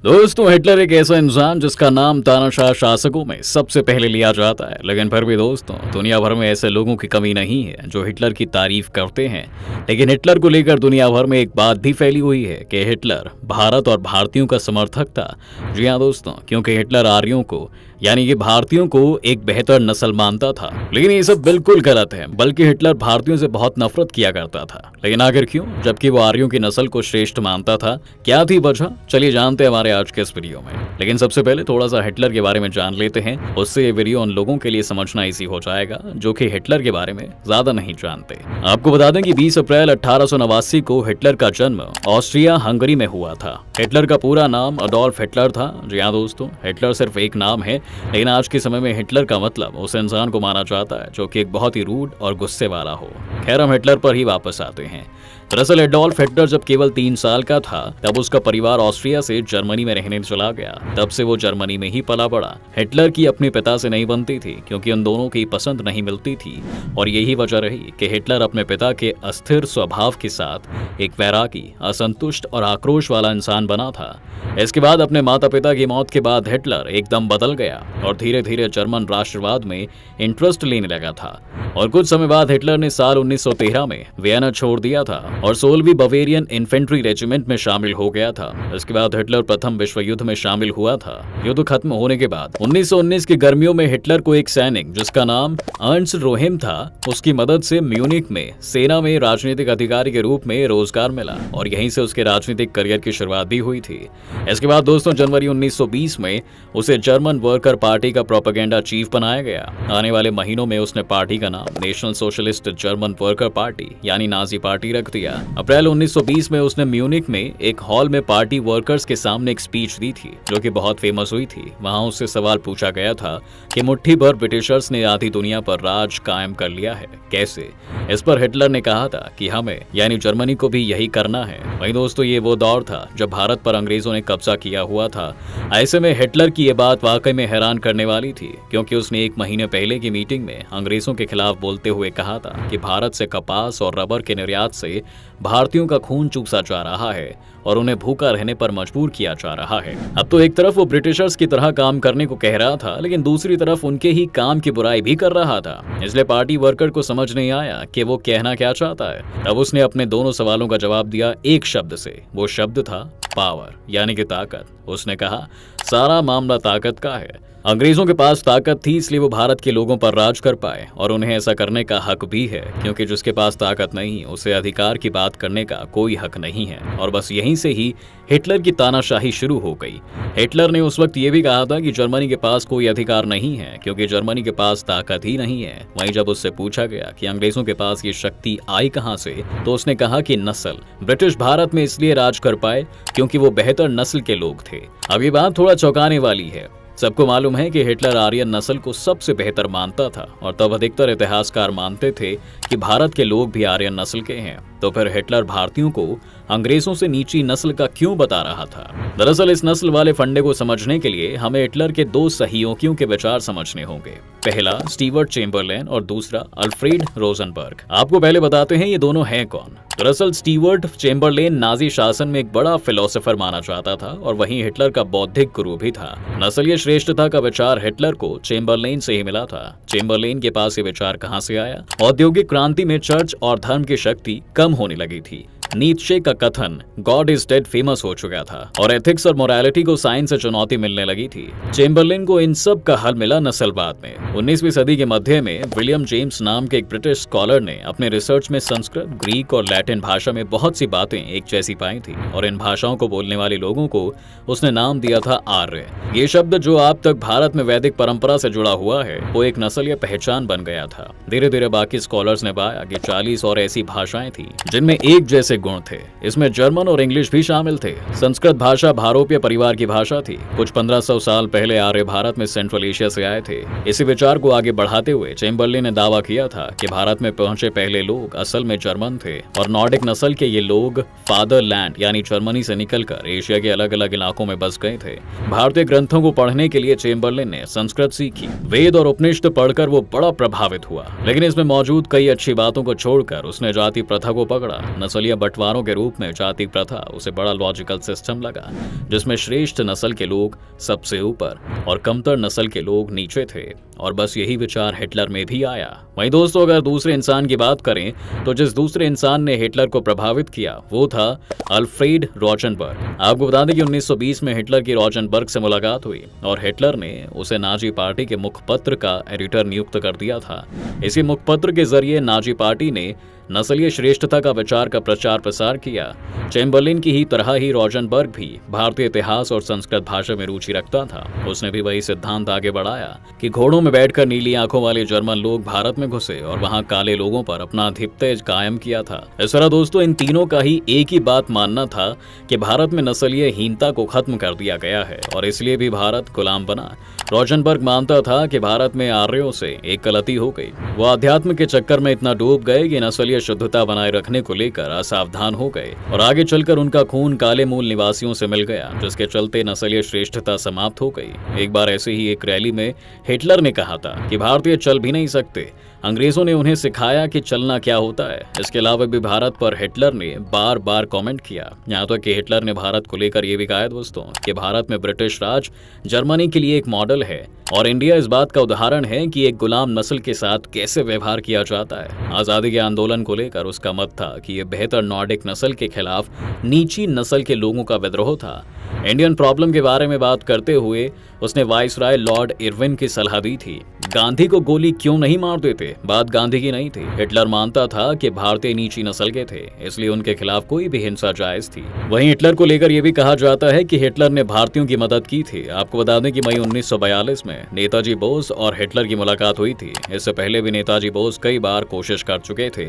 दोस्तों, हिटलर एक ऐसा इंसान जिसका नाम तानाशाह शासकों में सबसे पहले लिया जाता है। लेकिन फिर भी दोस्तों, दुनिया भर में ऐसे लोगों की कमी नहीं है जो हिटलर की तारीफ करते हैं। लेकिन हिटलर को लेकर दुनिया भर में एक बात भी फैली हुई है कि हिटलर भारत और भारतीयों का समर्थक था। जी हाँ दोस्तों, क्योंकि हिटलर आर्यों को यानी कि भारतीयों को एक बेहतर नस्ल मानता था। लेकिन ये सब बिल्कुल गलत है, बल्कि हिटलर भारतीयों से बहुत नफरत किया करता था। लेकिन आखिर क्यों, जबकि वो आर्यों की नस्ल को श्रेष्ठ मानता था? क्या थी वजह? चलिए जानते हैं हमारे आज के इस वीडियो में। लेकिन सबसे पहले थोड़ा सा हिटलर के बारे में जान लेते हैं, उससे ये वीडियो उन लोगों के लिए समझना इजी हो जाएगा जो कि हिटलर के बारे में ज्यादा नहीं जानते। आपको बता दें कि 20 अप्रैल 1889 को हिटलर का जन्म ऑस्ट्रिया हंगरी में हुआ था। हिटलर का पूरा नाम अडोल्फ हिटलर था। जी हाँ दोस्तों, हिटलर सिर्फ एक नाम है, लेकिन आज के समय में हिटलर का मतलब उस इंसान को माना जाता है जो कि एक बहुत ही रूड और गुस्से वाला हो। खैर, हम हिटलर पर ही वापस आते हैं। दरअसल एडोल्फ हिटलर जब केवल 3 साल का था तब उसका परिवार ऑस्ट्रिया से जर्मनी में रहने चला गया। तब से वो जर्मनी में ही पला बड़ा। हिटलर की अपने पिता से नहीं बनती थी क्योंकि उन दोनों की पसंद नहीं मिलती थी, और यही वजह रही कि हिटलर अपने पिता के अस्थिर स्वभाव के साथ एक वैरागी, असंतुष्ट और आक्रोश वाला इंसान बना था। इसके बाद अपने माता पिता की मौत के बाद हिटलर एकदम बदल गया और धीरे धीरे जर्मन राष्ट्रवाद में इंटरेस्ट लेने लगा था। और कुछ समय बाद हिटलर ने साल 1913 में वियना छोड़ दिया था और 16वीं बवेरियन इन्फेंट्री रेजिमेंट में शामिल हो गया था। इसके बाद हिटलर प्रथम विश्व युद्ध में शामिल हुआ था। युद्ध खत्म होने के बाद 1919 की गर्मियों में हिटलर को एक सैनिक जिसका नाम अर्न्स्ट रोहेम था, उसकी मदद से म्यूनिक में सेना में राजनीतिक अधिकारी के रूप में रोजगार मिला और यहीं से उसके राजनीतिक करियर की शुरुआत भी हुई थी। इसके बाद दोस्तों, जनवरी 1920 में उसे जर्मन वर्कर पार्टी का प्रोपेगेंडा चीफ बनाया गया। आने वाले महीनों में उसने पार्टी का नाम national socialist German worker party यानी नाजी पार्टी रख दिया। अप्रैल 1920 में उसने म्यूनिक में एक हॉल में पार्टी वर्कर्स के सामने एक स्पीच दी थी जो कि बहुत फेमस हुई थी। वहां उससे सवाल पूछा गया था कि मुट्ठी भर ब्रिटिशर्स ने आधी दुनिया पर राज कायम कर लिया है, कैसे? इस पर हिटलर ने कहा था कि हमें यानी जर्मनी को भी यही करना है। वहीं दोस्तों, ये वो दौर था जब भारत पर अंग्रेजों ने कब्जा किया हुआ था। ऐसे में हिटलर की ये बात वाकई में हैरान करने वाली थी, क्योंकि उसने 1 महीने पहले की मीटिंग में अंग्रेजों के खिलाफ बोलते हुए कहा था कि भारत से कपास और रबर के निर्यात से भारतीयों का खून चूसा जा रहा है और उन्हें भूखा रहने पर मजबूर किया जा रहा है। अब तो एक तरफ वो ब्रिटिशर्स की तरह काम करने को कह रहा था, लेकिन दूसरी तरफ उनके ही काम की बुराई भी कर रहा था। इसलिए पार्टी वर्कर को समझ नहीं आया कि वो कहना क्या चाहता है। तब उसने अपने दोनों सवालों का जवाब दिया एक शब्द से। वो शब्द था पावर यानी कि ताकत। उसने कहा, सारा मामला ताकत का है। अंग्रेजों के पास ताकत थी, इसलिए वो भारत के लोगों पर राज कर पाए, और उन्हें ऐसा करने का हक भी है, क्योंकि जिसके पास ताकत नहीं उसे अधिकार की बात करने का कोई हक नहीं है। और बस यहीं से ही हिटलर की तानाशाही शुरू हो गई। हिटलर ने उस वक्त ये भी कहा था कि जर्मनी के पास कोई अधिकार नहीं है क्योंकि जर्मनी के पास ताकत ही नहीं है। वहीं जब उससे पूछा गया कि अंग्रेजों के पास ये शक्ति आई कहां से, तो उसने कहा कि नस्ल। ब्रिटिश भारत में इसलिए राज कर पाए क्योंकि वो बेहतर नस्ल के लोग थे। अब ये बात थोड़ा चौंकाने वाली है। सबको मालूम है कि हिटलर आर्यन नस्ल को सबसे बेहतर मानता था, और तब अधिकतर इतिहासकार मानते थे कि भारत के लोग भी आर्यन नस्ल के हैं। तो फिर हिटलर भारतीयों को अंग्रेजों से नीची नस्ल का क्यों बता रहा था? दरअसल इस नस्ल वाले फंडे को समझने के लिए हमें हिटलर के 2 सहयोगियों के विचार समझने होंगे। पहला स्टीवर्ट चेम्बरलेन और दूसरा अल्फ्रेड रोजनबर्ग। आपको पहले बताते हैं ये दोनों हैं कौन। दरअसल स्टीवर्ट चेम्बरलेन नाजी शासन में एक बड़ा फिलोसोफर माना जाता था और वहीं हिटलर का बौद्धिक गुरु भी था। नस्लीय श्रेष्ठता का विचार हिटलर को चेम्बरलेन से ही मिला था। चेम्बरलेन के पास ये विचार कहां से आया? औद्योगिक क्रांति में चर्च और धर्म की शक्ति कम होने लगी थी। नीत्शे का कथन गॉड इज डेड फेमस हो चुका था और एथिक्स और मोरालिटी को साइंस से चुनौती मिलने लगी थी। चेम्बरलेन को इन सब का हल मिला नस्लवाद में। 19वीं सदी के मध्य में विलियम जेम्स नाम के एक ब्रिटिश स्कॉलर ने अपने रिसर्च में संस्कृत, ग्रीक और लैटिन भाषा में बहुत सी बातें एक जैसी पाई थी, और इन भाषाओं को बोलने वाले लोगों को उसने नाम दिया था आर्य। ये शब्द जो अब तक भारत में वैदिक परंपरा से जुड़ा हुआ है, वो एक नस्ल या पहचान बन गया था। धीरे धीरे बाकी स्कॉलर्स ने पाया कि 40 और ऐसी भाषाएं थी जिनमें एक जैसे गुण थे। इसमें जर्मन और इंग्लिश भी शामिल थे। संस्कृत भाषा भारोपीय परिवार की भाषा थी। कुछ 1500 साल पहले आर्य भारत में सेंट्रल एशिया से आए थे। इसी विचार को आगे बढ़ाते हुए चेम्बरलेन ने दावा किया था कि भारत में पहुंचे पहले लोग असल में जर्मन थे, और नॉर्डिक नस्ल के ये लोग फादरलैंड यानी जर्मनी से निकलकर एशिया के अलग अलग इलाकों में बस गए थे। भारतीय ग्रंथों को पढ़ने के लिए चेम्बरलेन ने संस्कृत सीखी। वेद और उपनिषद पढ़कर वो बड़ा प्रभावित हुआ, लेकिन इसमें मौजूद कई अच्छी बातों को छोड़कर उसने जाति प्रथा को पकड़ा। नस्लीय बंटवारों के रूप में जाति प्रथा उसे बड़ा लॉजिकल सिस्टम लगा, जिसमें श्रेष्ठ नस्ल के लोग सबसे ऊपर और कमतर नस्ल के लोग नीचे थे। और बस यही विचार हिटलर में भी आया। वहीं दोस्तों, अगर दूसरे इंसान की बात करें तो जिस दूसरे इंसान ने हिटलर को प्रभावित किया वो था अल्फ्रेड रोजनबर्ग। आपको बता दें कि 1920 में हिटलर की रोजनबर्ग से मुलाकात हुई और हिटलर ने उसे नाजी पार्टी के मुखपत्र का एडिटर नियुक्त कर दिया था। इसी मुखपत्र के जरिए नाजी पार्टी ने नस्लीय श्रेष्ठता का विचार का प्रचार प्रसार किया। चैम्बरलिन की ही तरह ही रोजनबर्ग भी भारतीय इतिहास और संस्कृत भाषा में रुचि रखता था। उसने भी वही सिद्धांत आगे बढ़ाया कि घोड़ों में बैठकर नीली आंखों वाले जर्मन लोग भारत में घुसे और वहां काले लोगों पर अपना आधिपत्य कायम किया था। इस तरह दोस्तों, इन तीनों का ही एक ही बात मानना था कि भारत में नस्लीय हीनता को खत्म कर दिया गया है और इसलिए भी भारत गुलाम बना। रोजनबर्ग मानता था कि भारत में आर्यों से एक गलती हो गई। वो अध्यात्म के चक्कर में इतना डूब गए कि नस्लीय शुद्धता बनाए रखने को लेकर असावधान हो गए और आगे चलकर उनका खून काले मूल निवासियों से मिल गया, जिसके चलते नस्लीय श्रेष्ठता समाप्त हो गई। एक बार ऐसे ही एक रैली में हिटलर ने कहा था कि भारतीय चल भी नहीं सकते। अंग्रेजों ने उन्हें सिखाया कि चलना क्या होता है। इसके अलावा भी भारत पर हिटलर ने बार बार कमेंट किया। यहाँ तक कि हिटलर ने भारत को लेकर यह भी कहा दोस्तों कि भारत में ब्रिटिश राज जर्मनी के लिए एक मॉडल है और इंडिया इस बात का उदाहरण है कि एक गुलाम नस्ल के साथ कैसे व्यवहार किया जाता है। आजादी के आंदोलन को लेकर उसका मत था कि यह बेहतर नॉर्डिक नस्ल के खिलाफ नीची नस्ल के लोगों का विद्रोह था। इंडियन प्रॉब्लम के बारे में बात करते हुए उसने वाइसराय लॉर्ड इरविन की सलाह दी थी, गांधी को गोली क्यों नहीं मार देते। बात गांधी की नहीं थी। हिटलर मानता था कि भारतीय नीची नस्ल के थे, इसलिए उनके खिलाफ कोई भी हिंसा जायज थी। वहीं हिटलर को लेकर यह भी कहा जाता है कि हिटलर ने भारतीयों की मदद की थी। आपको बता दें कि मई 1942 में नेताजी बोस और हिटलर की मुलाकात हुई थी। इससे पहले भी नेताजी बोस कई बार कोशिश कर चुके थे,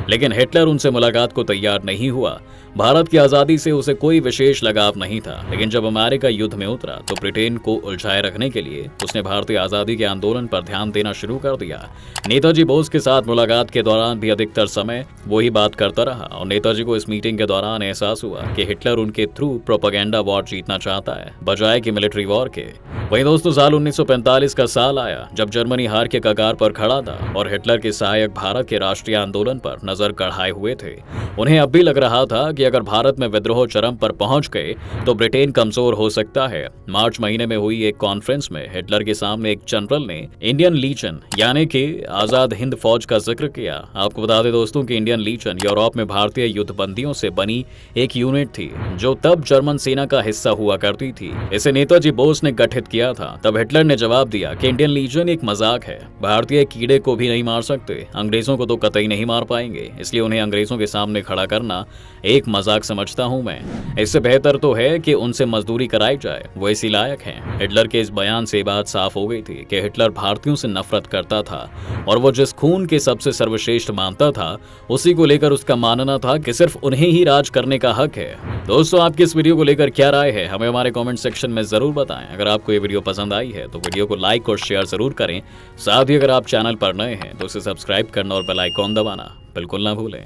लेकिन हिटलर उनसे मुलाकात को तैयार नहीं हुआ। भारत की आजादी से उसे कोई विशेष लगाव नहीं था, लेकिन जब अमेरिका युद्ध में उतरा तो ब्रिटेन को उलझाए रखने के लिए उसने भारतीय आजादी के आंदोलन पर ध्यान देना शुरू कर दिया। नेताजी बोस के साथ मुलाकात के दौरान भी अधिकतर समय वही बात करता रहा और नेताजी को इस मीटिंग के दौरान एहसास हुआ कि हिटलर उनके थ्रू प्रोपेगेंडा वॉर जीतना चाहता है, बजाय कि मिलिट्री वॉर के। वहीं दोस्तों, साल 1945 का साल आया जब जर्मनी हार के कगार पर खड़ा था और हिटलर के सहायक भारत के राष्ट्रीय आंदोलन पर नजर गड़ाए हुए थे। उन्हें अब भी लग रहा था कि अगर भारत में विद्रोह चरम पर पहुंच गए तो ब्रिटेन कमजोर हो सकता है। मार्च महीने में हुई एक कॉन्फ्रेंस में हिटलर के सामने एक जनरल ने इंडियन लीजन यानी कि आजाद हिंद फौज का जिक्र किया। आपको बता दें दोस्तों कि इंडियन लीजन यूरोप में भारतीय युद्धबंदियों से बनी एक यूनिट थी जो तब जर्मन सेना का हिस्सा हुआ करती थी। इसे नेताजी बोस ने गठित किया था। तब हिटलर ने जवाब दिया कि इंडियन लीजन एक मजाक है, भारतीय कीड़े को भी नहीं मार सकते, अंग्रेजों को तो कतई नहीं मार पाएंगे, इसलिए उन्हें अंग्रेजों के सामने खड़ा करना एक मजाक समझता हूं मैं। इससे बेहतर तो है कि उनसे मजदूरी कराई जाए, वो इसी लायक हैं। हिटलर के इस बयान से बात साफ हो गई थी कि हिटलर भारतीयों से नफरत करता था और वो जिस खून के सबसे सर्वश्रेष्ठ मानता था उसी को लेकर उसका मानना था कि सिर्फ उन्हें ही राज करने का हक है। दोस्तों, आपकी इस वीडियो को लेकर क्या राय है हमें हमारे कमेंट सेक्शन में जरूर बताएं। अगर आपको ये वीडियो पसंद आई है तो वीडियो को लाइक और शेयर जरूर करें। साथ ही अगर आप चैनल पर नए हैं तो उसे सब्सक्राइब करना और बेल आइकॉन दबाना बिल्कुल ना भूलें।